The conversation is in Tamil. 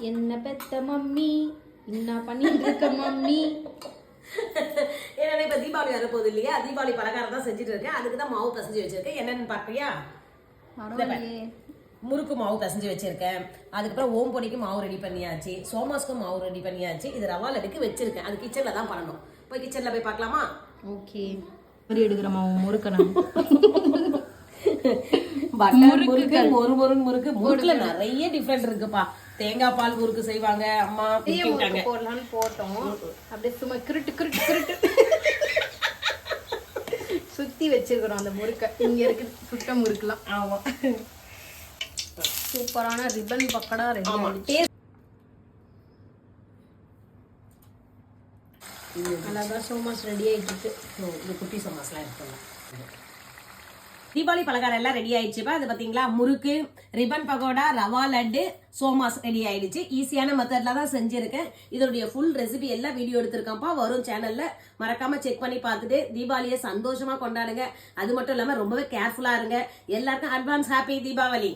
என்ன பெத்த மம்மி என்ன பண்ணிட்டு இருக்க மம்மி. ஏன்னா இப்ப தீபாவளி வரப்போகுது இல்லையா, தீபாவளி பலகாரம் தான் செஞ்சுட்டு இருக்கேன். அதுக்கு தான் மாவு பிசைஞ்சு வச்சிருக்கேன். என்னன்னு பாக்குறியா? முறுக்கு மாவு பிசைஞ்சு வச்சிருக்கேன். அதுக்கப்புறம் ஓம் பொடிக்கு மாவு ரெடி பண்ணியாச்சு, சோமாஸ்க்கும் மாவு ரெடி பண்ணியாச்சு. இது ரவா லட்டுக்கு வச்சிருக்கேன். அது கிச்சன்ல தான் பண்ணணும். போய் கிச்சன்ல போய் பார்க்கலாமா? ஓகே. மாதிரி எடுக்கிற மாவு முறுக்க நான் முறுக்கு முறுக்கு முறுக்குல நிறைய டிஃபரெண்ட் இருக்குப்பா. தேங்காய் பால் முறுக்கு செய்வாங்க அம்மா, போடலான்னு போட்டோம். அப்படியே சும்மா கிருட்டு கிருட்டு கிருட்டு சுத்தி வச்சிருக்கிறோம் அந்த முறுக்க. இங்க இருக்கு சுட்ட முறுக்கலாம். ஆமா, சூப்பரான ரிப்பன் பக்கடா ரெடி ஆயிடுச்சு. அழகா சோமாஸ் ரெடி ஆயிட்டு இருக்கு. இந்த குட்டி சோமாஸ்லாம் இருக்குல்ல. தீபாவளி பலகாரம் எல்லாம் ரெடி ஆயிடுச்சுப்பா. அது பாத்தீங்களா, முறுக்கு, ரிப்பன் பகோடா, ரவா லட்டு, சோமாஸ் ரெடி ஆயிடுச்சு. ஈஸியான மெத்தட்ல தான் செஞ்சிருக்கேன். இதோடைய ஃபுல் ரெசிபி எல்லாம் வீடியோ எடுத்திருக்கேன்ப்பா, வரும் சேனல்ல. மறக்காம செக் பண்ணி பார்த்துட்டு தீபாவளியை சந்தோஷமா கொண்டாடுங்க. அது மட்டும் இல்லாம ரொம்பவே கேர்ஃபுல்லா இருங்க. எல்லாருக்கும் அட்வான்ஸ் ஹாப்பி தீபாவளி.